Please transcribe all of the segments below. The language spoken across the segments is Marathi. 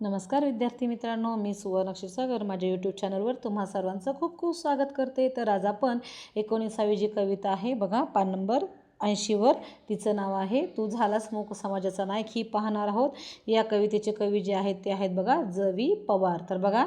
नमस्कार विद्यार्थी मित्रांनो, मी सुवर्ण क्षीरसागर माझ्या यूट्यूब चॅनलवर तुम्हा सर्वांचं खूप खूप स्वागत करते। तर आज आपण 19वी जी कविता आहे बघा, पान नंबर 80वर, तिचं नाव आहे तू झालास मूक समाजाचा नायक, ही पाहणार आहोत। या कवितेचे कवी जे आहेत ते आहेत बघा ज.वी. पवार। तर बघा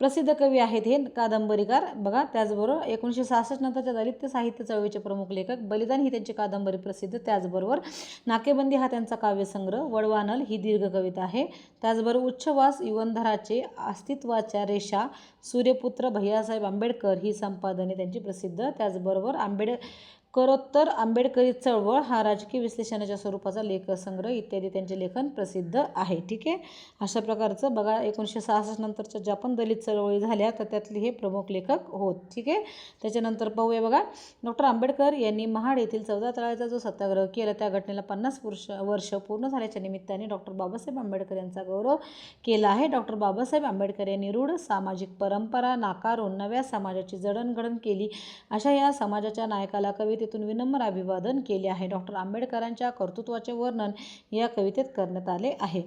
प्रसिद्ध कवी आहेत हे कादंबरीकार बघा। त्याचबरोबर 1966 नंतरच्या दलित साहित्य चळवळीचे प्रमुख लेखक, बलिदान ही त्यांची कादंबरी प्रसिद्ध। त्याचबरोबर नाकेबंदी हा त्यांचा काव्यसंग्रह, वडवानल ही दीर्घ कविता आहे। त्याचबरोबर उच्छवास, युगंधराचे अस्तित्वाच्या रेषा, सूर्यपुत्र, भैयासाहेब आंबेडकर ही संपादने त्यांची प्रसिद्ध। त्याचबरोबर आंबेडकरोत्तर आंबेडकरी चळवळ हा राजकीय विश्लेषणाच्या स्वरूपाचा लेखसंग्रह इत्यादी त्यांचे लेखन प्रसिद्ध आहे। ठीक आहे, अशा प्रकारचं बघा 1966 नंतरच्या ज्या पण दलित चळवळी झाल्या तर त्यातले हे प्रमुख लेखक होत। ठीक आहे, त्याच्यानंतर पाहूया बघा, डॉक्टर आंबेडकर यांनी महाड येथील 14 तळाचा जो सत्याग्रह केला त्या घटनेला 50 वर्ष पूर्ण झाल्याच्या निमित्ताने डॉक्टर बाबासाहेब आंबेडकर यांचा गौरव केला आहे। डॉक्टर बाबासाहेब आंबेडकर यांनी रूढ सामाजिक परंपरा नाकारून नव्या समाजाची जडणघडण केली, अशा या समाजाच्या नायकाला कवितेतून विनम्र अभिवादन केले आहे। डॉक्टर आंबेडकरांच्या कर्तृत्वाचे वर्णन या कवितेत करण्यात आले आहे।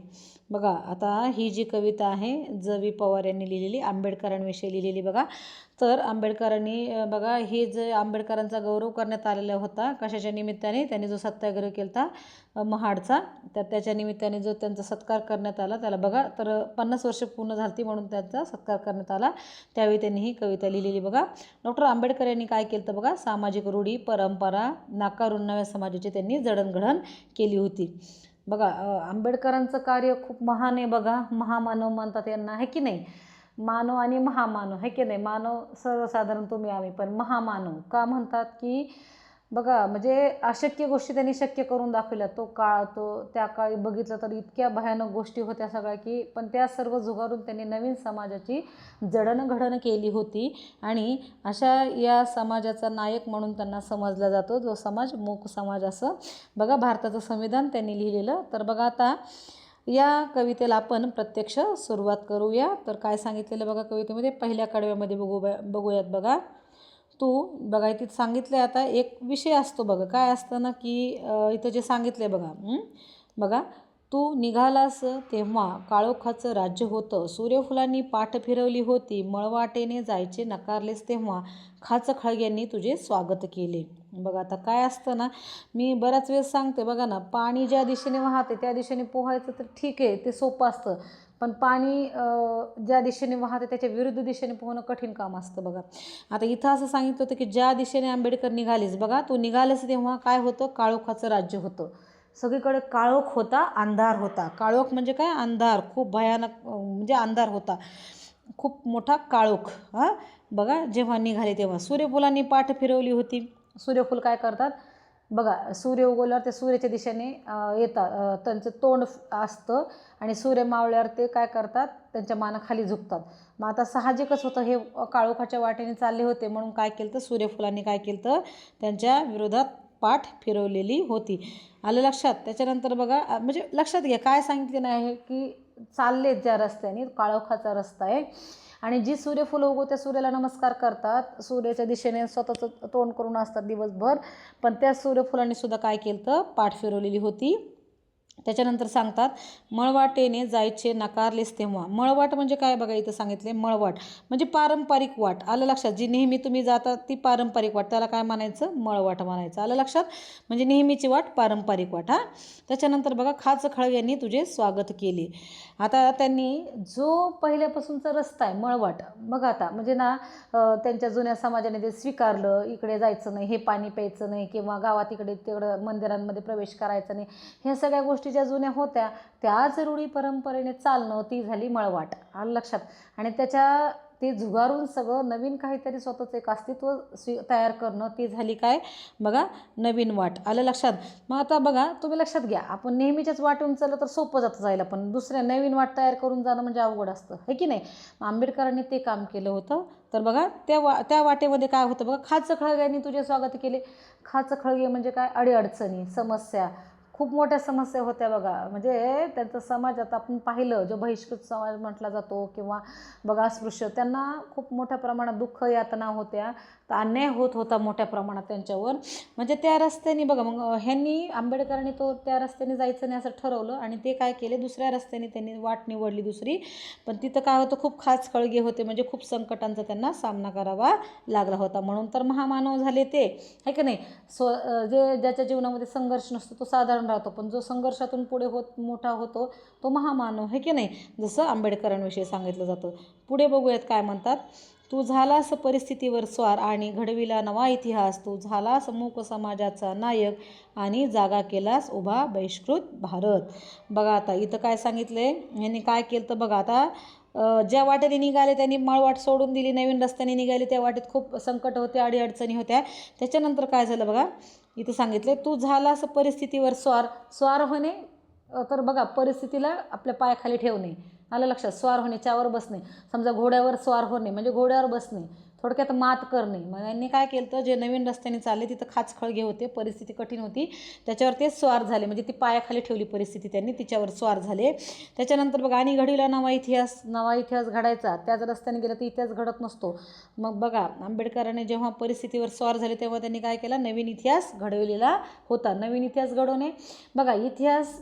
बघा आता ही जी कविता आहे ज.वी. पवार यांनी लिहिलेली, आंबेडकरांविषयी लिहिलेली बघा। तर आंबेडकरांनी बघा हे जे आंबेडकरांचा गौरव करण्यात आलेला होता कशाच्या निमित्ताने, त्यांनी जो सत्याग्रह केला महाडचा, तर त्याच्या निमित्ताने जो त्यांचा सत्कार करण्यात आला त्याला बघा, तर 50 वर्ष पूर्ण झाली म्हणून त्यांचा सत्कार करण्यात आला, त्यावेळी त्यांनी ही कविता लिहिलेली बघा। डॉक्टर आंबेडकर यांनी काय केलं तर बघा, सामाजिक रूढी परंपरा नाकारून नव्या समाजाची त्यांनी जडणघडण केली होती। बघा आंबेडकरांचं कार्य खूप महान आहे बघा, महामानव म्हणतात यांना, आहे की नाही। मानव आणि महामानव, आहे की नाही। मानव सर्वसाधारण तुम्ही आम्ही, पण महामानव का म्हणतात की बघा म्हणजे अशक्य गोष्टी त्यांनी शक्य करून दाखवल्या। तो काळ, त्या काळी बघितलं तर इतक्या भयानक गोष्टी होत्या सगळ्या की, पण त्या सर्व झुगारून त्यांनी नवीन समाजाची जडणघडण केली होती आणि अशा या समाजाचा नायक म्हणून त्यांना समजला जातो, जो समाज मूक समाज असं बघा भारताचं संविधान त्यांनी लिहिलेलं। तर बघा आता या कवितेला आपण प्रत्यक्ष सुरुवात करूया। तर काय सांगितलेलं बघा कवितेमध्ये, पहिल्या कडव्यामध्ये बघूयात बघा। तू बघा इथे सांगितलं आहे, आता एक विषय असतो बघा, काय असतं ना की इथं जे सांगितलं आहे बघा, बघा तू निघालास तेव्हा काळोखाचं राज्य होतं, सूर्यफुलांनी पाठ फिरवली होती, मळवाटेने जायचे नकारलेस तेव्हा खाच खळग्यांनी तुझे स्वागत केले। बघा आता काय असतं ना, मी बऱ्याच वेळेस सांगते बघा ना, पाणी ज्या दिशेने वाहते त्या दिशेने पोहायचं तर ठीक आहे, ते सोपं असतं, पण पाणी ज्या दिशेने वाहते त्याच्या विरुद्ध दिशेने पोहणं कठीण काम असतं बघा। आता इथं असं सांगितलं होतं की ज्या दिशेने आंबेडकर निघालेस, बघा तू निघालेस तेव्हा काय होतं, काळोखाचं राज्य होतं, सगळीकडे काळोख होता, अंधार होता। काळोख म्हणजे काय, अंधार, खूप भयानक म्हणजे अंधार होता, खूप मोठा काळोख। बघा जेव्हा निघाले तेव्हा सूर्यफुलांनी पाठ फिरवली होती। सूर्यफूल काय करतात बघा, सूर्य उगवल्यावर ते सूर्याच्या दिशेने येतात, त्यांचं तोंड असतं आणि सूर्य मावळल्यावर ते काय करतात, त्यांच्या मानाखाली झुकतात। मग आता साहजिकच होतं, हे काळोखाच्या वाटेने चालले होते म्हणून काय केलं तर सूर्यफुलांनी काय केलं तर त्यांच्या विरोधात पाठ फिरवलेली होती। आलं लक्षात। त्याच्यानंतर बघा म्हणजे लक्षात घ्या काय सांगितले नाही की चाललेत ज्या रस्त्याने, काळोखाचा रस्ता आहे आणि जी सूर्यफुलं उगवते त्या सूर्याला नमस्कार करतात, सूर्याच्या दिशेने स्वतःचं तोंड करून असतात दिवसभर, पण त्या सूर्यफुलांनी सुद्धा काय केलं तर पाठ फिरवलेली होती। त्याच्यानंतर सांगतात मळवाटेने जायचे नाकारलेस तेव्हा। मळवाट म्हणजे काय बघा, इथं सांगितले मळवाट म्हणजे पारंपरिक वाट, आलं लक्षात। जी नेहमी तुम्ही जाता ती पारंपरिक वाट, त्याला काय म्हणायचं, मळवाट म्हणायचं, आलं लक्षात। म्हणजे नेहमीची वाट पारंपरिक वाट। त्याच्यानंतर बघा खाच खळग्यांनी तुझे स्वागत केले। आता त्यांनी जो पहिल्यापासूनचा रस्ता आहे मळवाट, बघा आता म्हणजे ना त्यांच्या जुन्या समाजाने ते स्वीकारलं, इकडे जायचं नाही, हे पाणी प्यायचं नाही, किंवा गावात इकडे तिकडं मंदिरांमध्ये प्रवेश करायचा नाही, ह्या सगळ्या गोष्टी ज्या जुन्या होत्या त्याच रूढी परंपरेने चालणं ती झाली मळवाट, आलं लक्षात। आणि त्याच्या ते झुगारून सगळं नवीन काहीतरी स्वतःचं एक अस्तित्व तयार करणं ती झाली काय बघा नवीन वाट, आलं लक्षात। मग आता बघा तुम्ही लक्षात घ्या, आपण नेहमीच्याच वाटेवरून चाललं तर सोपं जातं जायला, पण दुसऱ्या नवीन वाट तयार करून जाणं म्हणजे अवघड असतं, है की नाही। आंबेडकरांनी ते काम केलं होतं। तर बघा त्या वाटेमध्ये काय होतं बघा, खाच खळग्यांनी तुझे स्वागत केले। खाच खळगे म्हणजे काय, अडीअडचणी समस्या, खूप मोठ्या समस्या होत्या बघा. म्हणजे त्यांचं समाजात आपण पाहिलं, जो बहिष्कृत समाज म्हटला जातो किंवा बघा अस्पृश्य, त्यांना खूप मोठ्या प्रमाणात दुःख यातना होत्या, तर अन्याय होत होता मोठ्या प्रमाणात त्यांच्यावर. म्हणजे त्या रस्त्याने बघा, मग ह्यांनी आंबेडकरांनी त्या रस्त्याने जायचं नाही असं ठरवलं आणि ते काय केले, दुसऱ्या रस्त्याने त्यांनी वाट निवडली दुसरी. पण तिथं काय होतं, खूप खास खळगे होते, म्हणजे खूप संकटांचा त्यांना सामना करावा लागला होता. म्हणून तर महामानव झाले ते, आहे की नाही. जे ज्याच्या जीवनामध्ये संघर्ष नसतो तो साधारण राहतो, पण जो संघर्षातून पुढे मोठा होतो तो महामानव, आहे की नाही. जसं आंबेडकरांविषयी सांगितलं जातं. पुढे बघूयात काय म्हणतात. तू झालास परिस्थितीवर स्वार आणि घडविला नवा इतिहास. तू झालास मूक समाजाचा नायक आणि जागा केलास उभा बहिष्कृत भारत. बघा आता इथं काय सांगितलंय, यांनी काय केलं तर बघा आता, ज्या वाटेने निघाले त्यांनी माळवाट सोडून दिली, नवीन रस्त्याने निघाले, त्या वाटेत खूप संकट होते, अडीअडचणी होत्या. त्याच्यानंतर काय झालं बघा, इथं सांगितले, तू झालास परिस्थितीवर स्वार होणे, तर बघा परिस्थितीला आपल्या पायाखाली ठेवणे, आलं लक्षात. स्वार होणे, त्यावर बसणे. समजा घोड्यावर स्वार होणे म्हणजे घोड्यावर बसणे, थोडक्यात मात करणे. मग यांनी काय केलं तर जे नवीन रस्त्याने चालले तिथं खाचखळगे होते, परिस्थिती कठीण होती, त्याच्यावर ते स्वार झाले, म्हणजे ती पायाखाली ठेवली परिस्थिती त्यांनी, तिच्यावर स्वार झाले. त्याच्यानंतर बघा, आणि घडविला नवा इतिहास घडायचा. त्याच रस्त्याने गेला तर इतिहास घडत नसतो. मग बघा, आंबेडकरांनी जेव्हा परिस्थितीवर स्वार झाले तेव्हा त्यांनी काय केला, नवीन इतिहास घडविलेला होता. नवीन इतिहास घडवणे, बघा इतिहास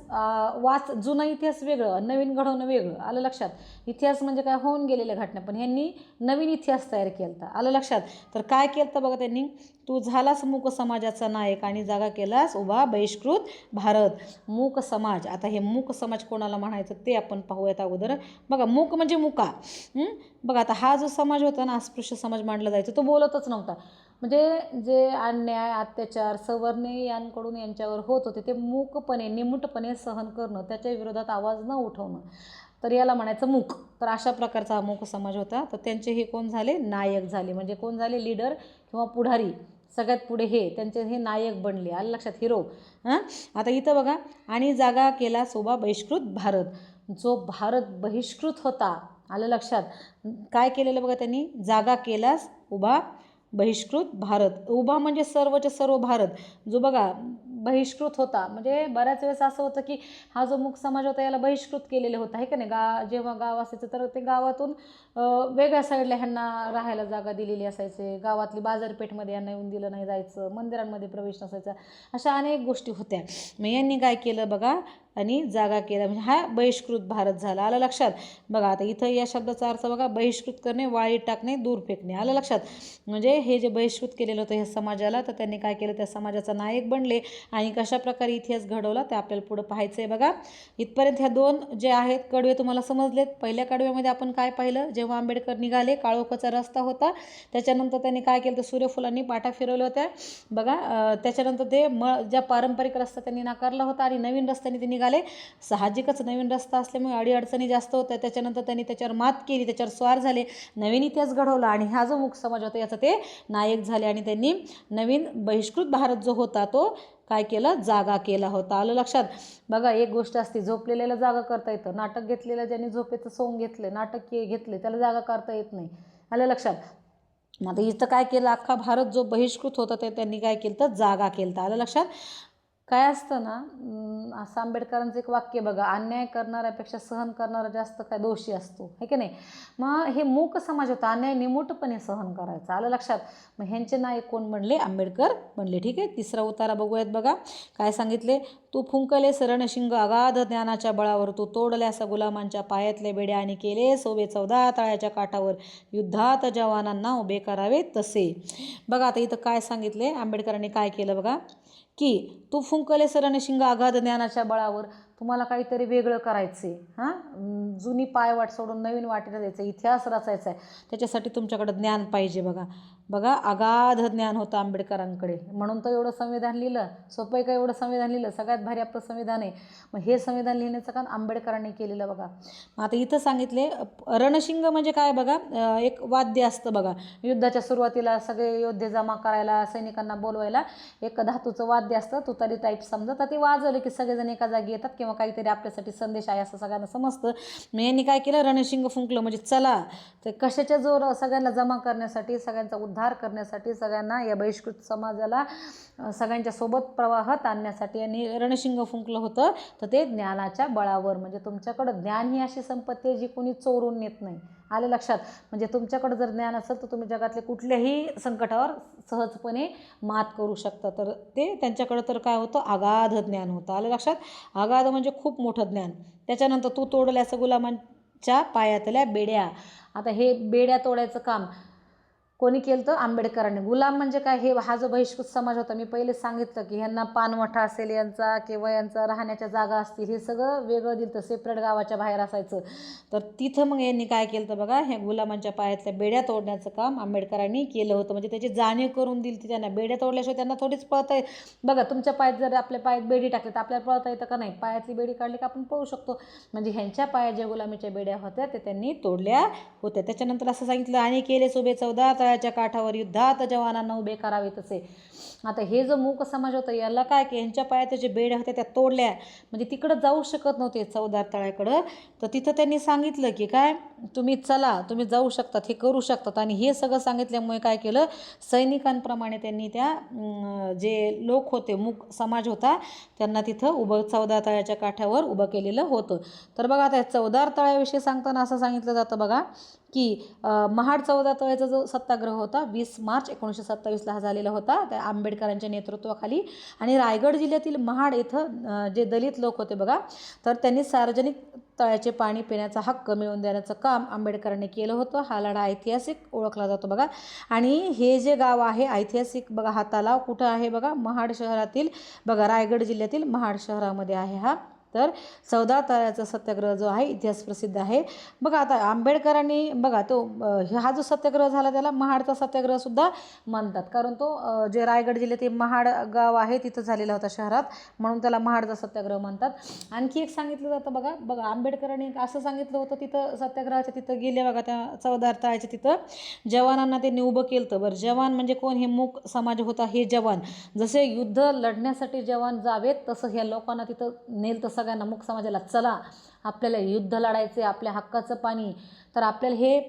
जुना इतिहास वेगळं, नवीन घडवणं वेगळं, आलं लक्षात. इतिहास म्हणजे काय, होऊन गेलेल्या घटना, पण ह्यांनी नवीन इतिहास तयार केला, आलं लक्षात. तर काय केलं तर बघा त्यांनी, तू झालास मूक समाजाचा नायक आणि जागा केलास उभा बहिष्कृत भारत. मूक समाज, आता हे मूक समाज कोणाला म्हणायचं ते आपण पाहूयात अगोदर. बघा, मूक म्हणजे मुका. बघा आता हा जो समाज होता ना, अस्पृश्य समाज मानला जायचा, तो बोलतच नव्हता. म्हणजे जे अन्याय अत्याचार सवर्णे यांकडून यांच्यावर होत होते ते मूकपणे निमूटपणे सहन करणं, त्याच्या विरोधात आवाज न उठवणं, तर याला म्हणायचं मूक. तर अशा प्रकारचा हा मूक समाज होता. तर त्यांचे हे कोण झाले, नायक झाले. म्हणजे कोण झाले, लीडर किंवा पुढारी, सगळ्यात पुढे हे त्यांचे हे नायक बनले, आलं लक्षात, हिरो. आता इथं बघा, आणि जागा केला उभा बहिष्कृत भारत. जो भारत बहिष्कृत होता, आलं लक्षात. काय केलेलं बघा त्यांनी, जागा केलास उभा बहिष्कृत भारत. उभा म्हणजे सर्वच्या सर्व भारत, जो बघा बहिष्कृत होता. म्हणजे बऱ्याच वेळेस असं होतं की हा जो मूक समाज होता याला बहिष्कृत केलेलं होतं, आहे का नाही. जेव्हा गाव असायचं तर ते गावातून वेगळ्या साईडला ह्यांना राहायला जागा दिलेली असायचे, गावातली बाजारपेठमध्ये यांना येऊन दिलं नाही जायचं, मंदिरांमध्ये प्रवेश नसायचा, अशा अनेक गोष्टी होत्या. मग यांनी काय केलं बघा, आणि जागा केला, म्हणजे हा बहिष्कृत भारत झाला, आलं लक्षात. बघा आता इथं या शब्दाचा अर्थ बघा, बहिष्कृत करणे, वाळीत टाकणे, दूर फेकणे, आलं लक्षात. म्हणजे हे जे बहिष्कृत केलेलं होतं ह्या समाजाला, तर त्यांनी काय केलं, त्या समाजाचा नायक बनले. आणि कशाप्रकारे इतिहास घडवला ते आपल्याला पुढं पाहायचं आहे. बघा इथपर्यंत ह्या दोन जे आहेत कडवे तुम्हाला समजलेत. पहिल्या कडव्यामध्ये आपण काय पाहिलं, जेव्हा आंबेडकर निघाले काळोखाचा रस्ता होता, त्याच्यानंतर त्यांनी काय केलं तर सूर्यफुलांनी पाटा फिरवल्या होत्या बघा. त्याच्यानंतर ते ज्या पारंपरिक रस्ता त्यांनी नाकारला होता आणि नवीन रस्त्याने ते निघाले. साहजिकच नवीन रस्ता असल्यामुळे अडीअडचणी जास्त होत्या. त्याच्यानंतर त्यांनी त्याच्यावर मात केली, त्याच्यावर स्वार झाले, नवीन इतिहास घडवला आणि हा जो मूक समाज होता याचा ते नायक झाले. आणि त्यांनी नवीन बहिष्कृत भारत जो होता तो काय केलं, जागा केला होता, आलं लक्षात. बघा एक गोष्ट असते, झोपलेल्याला जागा करता येतं. नाटक घेतलेलं ज्यांनी झोपेचं सोंग घेतलं, नाटक घेतले, त्याला जागा करता येत नाही, आलं लक्षात. आता इथं काय केलं, अख्खा भारत जो बहिष्कृत होता ते त्यांनी काय केलं तर जागा केलं, आलं लक्षात. काय असतं ना, असं आंबेडकरांचं एक वाक्य बघा, अन्याय करणाऱ्यापेक्षा सहन करणारा जास्त काय दोषी असतो, है की नाही. मग हे मूक समाज होता, अन्याय निमूटपणे सहन करायचा, आलं लक्षात. मग ह्यांचे नायक कोण बनले, आंबेडकर बनले. ठीक आहे, तिसरा उतारा बघूयात. बघा काय सांगितले, तू फुंकलेस रणशिंग अगाध ज्ञानाच्या बळावर, तू तोडल्यास गुलामांच्या पायातले बेड्या आणि केले सोबे 14 तळ्याच्या काठावर, युद्धात जवानांना उभे करावे तसे. बघा आता इथं काय सांगितले, आंबेडकरांनी काय केलं बघा, की तू फुंकले रणशिंग अगाध ज्ञानाच्या बळावर, तुम्हाला काहीतरी वेगळं करायचं आहे, जुनी पायवाट सोडून नवीन वाटेला द्यायचं, इतिहास रचायचा आहे, त्याच्यासाठी तुमच्याकडे ज्ञान पाहिजे. बघा अगाध ज्ञान होतं आंबेडकरांकडे, म्हणून तर एवढं संविधान लिहिलं. सोपं आहे का एवढं संविधान लिहिलं, सगळ्यात भारी आपलं संविधान आहे. मग हे संविधान लिहिण्याचं काम आंबेडकरांनी केलेलं बघा. आता इथं सांगितले, रणशिंग म्हणजे काय बघा, एक वाद्य असतं बघा. युद्धाच्या सुरुवातीला सगळे योद्धे जमा करायला, सैनिकांना बोलवायला एक धातूचं वाद्य असतं, तुतारी टाईप समजा, तर ते वाजवलं की सगळेजण एका जागी येतात किंवा काहीतरी आपल्यासाठी संदेश आहे असं सगळ्यांना समजतं. मग यांनी काय केलं, रणशिंग फुंकलं, म्हणजे चला ते कशाच्या जोर, सगळ्यांना जमा करण्यासाठी, सगळ्यांचा उद्धार उद्धार करण्यासाठी सगळ्यांना या बहिष्कृत समाजाला सगळ्यांच्या सोबत प्रवाहात आणण्यासाठी यांनी रणशिंग फुंकलं होतं. तर ते ज्ञानाच्या बळावर, म्हणजे तुमच्याकडं ज्ञान ही अशी संपत्ती आहे जी कोणी चोरून नेत नाही. आलं लक्षात? म्हणजे तुमच्याकडं जर ज्ञान असेल तर तुम्ही जगातले कुठल्याही संकटावर सहजपणे मात करू शकता. तर ते त्यांच्याकडं तर काय होतं, अगाध ज्ञान होतं. आलं लक्षात? अगाध म्हणजे खूप मोठं ज्ञान. त्याच्यानंतर तू तोडल्यास गुलामांच्या पायातल्या बेड्या. आता हे बेड्या तोडायचं काम कोणी केलं तर आंबेडकरांनी. गुलाम म्हणजे काय, हे हा जो बहिष्कृत समाज होता, मी पहिले सांगितलं की ह्यांना पानवठा असेल यांचा किंवा यांचा राहण्याच्या जागा असतील, हे सगळं वेगळं दिलं तर सेपरेट गावाच्या बाहेर असायचं. तर तिथं मग यांनी काय केलं तर बघा, ह्या गुलामांच्या पायातल्या बेड्या तोडण्याचं काम आंबेडकरांनी केलं होतं. म्हणजे त्याची जाणीव करून दिली ती त्यांना. बेड्या तोडल्याशिवाय त्यांना थोडीच पळता येत. बघा, तुमच्या पायात जर आपल्या पायात बेडी टाकली तर आपल्याला पळता येतं का नाही? पायातली बेडी काढली का आपण पळू शकतो. म्हणजे ह्यांच्या पायात ज्या गुलामीच्या बेड्या होत्या ते त्यांनी तोडल्या होत्या. त्याच्यानंतर असं सांगितलं, आणि केले सोबे 14 तळ्याच्या काठावर युद्धात जवानांना उभे करावे तसे. आता हे जो मूक समाज होता याला काय की यांच्या पायात जे बेड्या होत्या त्या तोडल्या, म्हणजे तिकडं जाऊ शकत नव्हते 14 तळ्याकडं. तर तिथं त्यांनी सांगितलं की काय, तुम्ही चला, तुम्ही जाऊ शकतात, हे करू शकतात. आणि हे सगळं सांगितल्यामुळे काय केलं, सैनिकांप्रमाणे त्यांनी त्या जे लोक होते, मूक समाज होता, त्यांना तिथं उभं 14 तळ्याच्या काठावर उभं केलेलं होतं. तर बघा, आता 14 तळ्याविषयी सांगताना असं सांगितलं जातं बघा की महाड 14 तळ्याचा जो सत्याग्रह होता 20 मार्च 1927ला हा झालेला होता त्या आंबेडकरांच्या नेतृत्वाखाली. आणि रायगड जिल्ह्यातील महाड इथं जे दलित लोक होते बघा, तर त्यांनी सार्वजनिक तळ्याचे पाणी पिण्याचा हक्क मिळवून देण्याचं काम आंबेडकरांनी केलं होतं. हा लढा ऐतिहासिक ओळखला जातो बघा. आणि हे जे गाव आहे ऐतिहासिक बघा, हा तलाव कुठं आहे बघा, महाड शहरातील बघा, रायगड जिल्ह्यातील महाड शहरामध्ये आहे हा. तर 14 तळ्याचा सत्याग्रह जो आहे इतिहास प्रसिद्ध आहे बघा. आता आंबेडकरांनी बघा तो हा जो सत्याग्रह झाला त्याला महाडचा सत्याग्रह सुद्धा म्हणतात, कारण तो जे रायगड जिल्ह्यातील महाड गाव आहे तिथं झालेला होता शहरात, म्हणून त्याला महाडचा सत्याग्रह म्हणतात. आणखी एक सांगितलं जातं बघा, आंबेडकरांनी असं सांगितलं होतं, तिथं सत्याग्रहाच्या तिथं गेले बघा, त्या 14 तळ्याच्या तिथं जवानांना त्यांनी उभं केलं. तर बरं, जवान म्हणजे कोण, हे मूक समाज होता. हे जवान जसे युद्ध लढण्यासाठी जवान जावेत तसं ह्या लोकांना तिथं नेलं. तर सगळ्यांना मूक समाजाला, चला आपल्याला युद्ध लढायचे, आपल्या हक्काचं पाणी, तर आपल्याला हे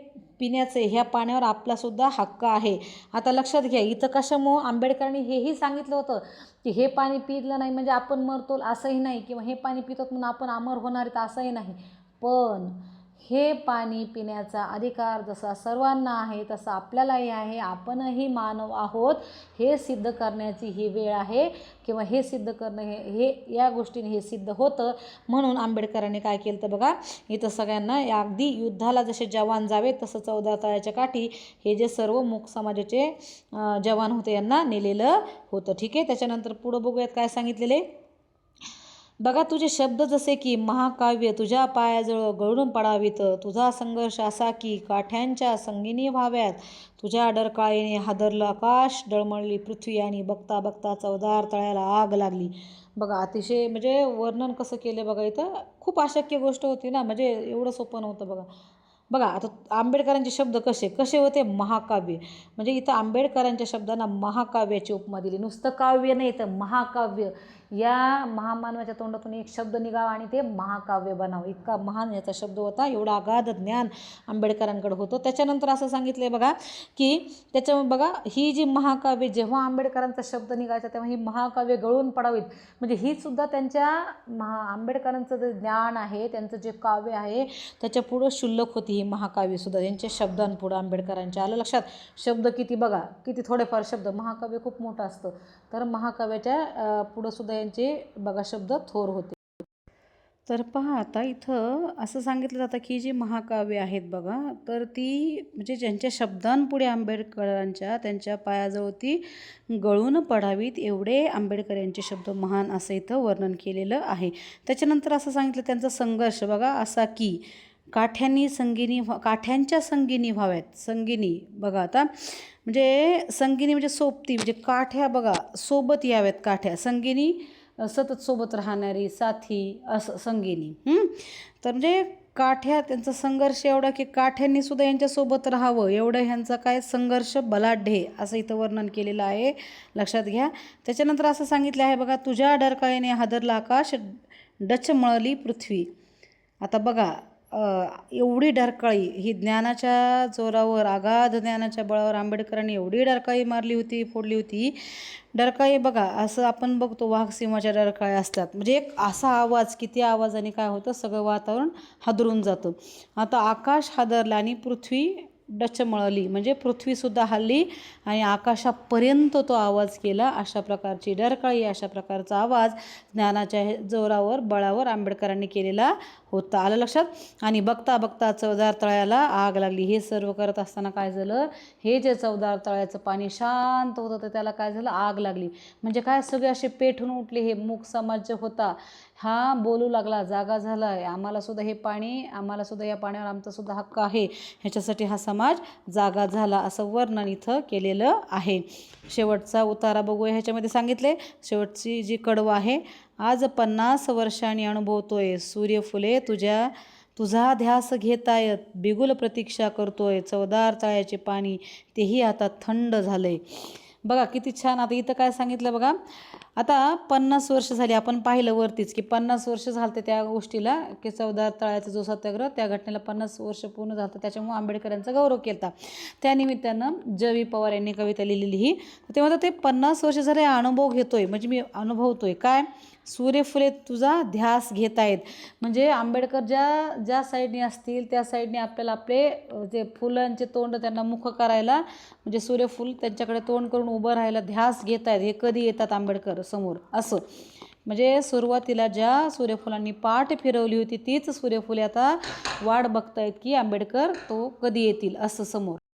पिण्याचे, ह्या पाण्यावर आपलासुद्धा हक्क आहे. आता लक्षात घ्या, इथं कशामुळं आंबेडकरांनी हेही सांगितलं होतं की हे पाणी पिलं नाही म्हणजे आपण मरतो असंही नाही, किंवा हे पाणी पितो म्हणून आपण अमर होणार आहेत असंही नाही. पण हे पाणी पिण्याचा अधिकार जसा सर्वांना आहे तसा आपल्यालाही आहे, आपणही मानव आहोत, हे सिद्ध करण्याची ही वेळ आहे, किंवा हे सिद्ध करणं हे या गोष्टीने हे सिद्ध होतं. म्हणून आंबेडकरांनी काय केलं तर बघा, इथं सगळ्यांना अगदी युद्धाला जसे जवान जावे तसं 14 तळ्याच्या काठी हे जे सर्व मूक समाजाचे जवान होते यांना नेलेलं होतं. ठीक आहे. त्याच्यानंतर पुढं बघूयात काय सांगितलेले बघा. तुझे शब्द जसे की महाकाव्य तुझ्या पायाजवळ गळून पडावीत, तुझा संघर्ष असा की काठ्यांच्या संगिनी व्हाव्यात, तुझ्या डरकाळीने हादरलं आकाश, डळमळली पृथ्वी, आणि बघता बघता 14 तळ्याला आग लागली. बघा, अतिशय म्हणजे वर्णन कसं केलं बघा. इथं खूप अशक्य गोष्ट होती ना, म्हणजे एवढं सोपं नव्हतं बघा. बघा, आता आंबेडकरांचे शब्द कसे कसे होते, महाकाव्य. म्हणजे इथं आंबेडकरांच्या शब्दांना महाकाव्याची उपमा दिली. नुसतं काव्य नाही तर महाकाव्य. या महामानवाच्या तोंडातून एक शब्द निघावा आणि ते महाकाव्य बनावं, इतका महान याचा शब्द होता. एवढा अगाध ज्ञान आंबेडकरांकडे होतं. त्याच्यानंतर असं सांगितलं आहे बघा की त्याच्यामुळे बघा, ही जी महाकाव्य जेव्हा आंबेडकरांचा शब्द निघायचा तेव्हा ही महाकाव्य गळून पडावीत. म्हणजे ही सुद्धा त्यांच्या आंबेडकरांचं जे ज्ञान आहे, त्यांचं जे काव्य आहे त्याच्या पुढं शुल्लक होती ही महाकाव्यसुद्धा त्यांच्या शब्दांपुढं आंबेडकरांच्या. आलं लक्षात? शब्द किती बघा, किती थोडेफार शब्द, महाकाव्य खूप मोठं असतं, तर महाकाव्याच्या पुढं सुद्धा यांचे बघा शब्द थोर होते. तर पहा, आता इथं असं सांगितलं जातं की जी महाकाव्य आहेत बघा, तर ती म्हणजे ज्यांच्या शब्दांपुढे आंबेडकरांच्या त्यांच्या पायाजवळ ती गळून पडावीत एवढे आंबेडकर यांचे शब्द महान असं इथं वर्णन केलेलं आहे. त्याच्यानंतर असं सांगितलं त्यांचा संघर्ष बघा असा की काठ्यांच्या संगिनी व्हाव्यात. संगिनी बघा, आता म्हणजे संगिनी म्हणजे सोबती, म्हणजे काठ्या बघा सोबत याव्यात. काठ्या संगिनी सतत सोबत राहणारी साथी असं संगिनी. तर म्हणजे काठ्या, त्यांचा संघर्ष एवढा की काठ्यांनी सुद्धा यांच्यासोबत राहावं एवढं ह्यांचा काय संघर्ष बलाढ्य असं इथं वर्णन केलेलं आहे, लक्षात घ्या. त्याच्यानंतर असं सांगितलं आहे बघा, तुझ्या डरकाळीने हादरला आकाश, डचमळली पृथ्वी. आता बघा, एवढी डरकाळी ही ज्ञानाच्या जोरावर, अगाध ज्ञानाच्या बळावर आंबेडकरांनी एवढी डरकाळी मारली होती, फोडली होती. डरकाळी बघा, असं आपण बघतो वाघ सिंहाच्या डरकाळ्या असतात, म्हणजे एक असा आवाज, किती आवाजाने काय होतं, सगळं वातावरण हादरून जातं. आता आकाश हादरलं आणि पृथ्वी डचमळली, म्हणजे पृथ्वीसुद्धा हलली आणि आकाशापर्यंत तो आवाज केला. अशा प्रकारची डरकाळी, अशा प्रकारचा आवाज ज्ञानाच्या जोरावर, बळावर आंबेडकरांनी केलेला होता. आलं लक्षात? आणि बघता बघता चवदार तळ्याला आग लागली. हे सर्व करत असताना काय झालं, हे जे चवदार तळ्याचं पाणी शांत होतं तर त्याला काय झालं, आग लागली. म्हणजे काय, सगळे असे पेटून उठले. हे मूक समाज जो होता हा बोलू लागला, जागा झाला, आम्हाला सुद्धा हे पाणी, आम्हाला सुद्धा या पाण्यावर आमचा सुद्धा हक्क आहे, ह्याच्यासाठी हा समाज जागा झाला, असं वर्णन इथं केलेलं आहे. शेवटचा उतारा बघूया. ह्याच्यामध्ये सांगितले, शेवटची जी कडवं आहे, आज 50 वर्षांनी अनुभवतोय, सूर्यफुले तुझा ध्यास घेतायत, बिगुल प्रतीक्षा करतोय, चवदार तळ्याचे पाणी तेही आता थंड झालंय. बघा किती छान. आता इथं काय सांगितलं बघा, आता 50 वर्ष झाली, आपण पाहिलं वरतीच की 50 वर्ष झालं त्या गोष्टीला, की चवदार तळ्याचा जो सत्याग्रह, त्या घटनेला 50 वर्ष पूर्ण झालं, त्याच्यामुळे आंबेडकरांचा गौरव केला. त्यानिमित्तानं ज.वी. पवार यांनी कविता लिहिलेली ही. तेव्हा ते 50 वर्ष झाले अनुभव घेतोय, म्हणजे मी अनुभवतोय काय, सूर्यफुले तुझा ध्यास घेत आहेत, म्हणजे आंबेडकर ज्या साईडने असतील त्या साईडने आपल्याला आपले जे फुलांचे तोंड त्यांना मुख करायला, म्हणजे सूर्यफूल त्यांच्याकडे तोंड करून उभं राहायला ध्यास घेत आहेत. हे कधी येतात आंबेडकर समोर, असं म्हणजे सुरुवातीला ज्या सूर्यफुलांनी पाठ फिरवली होती तीच सूर्यफुले आता वाट बघतायत की आंबेडकर तो कधी येतील, असं समोर.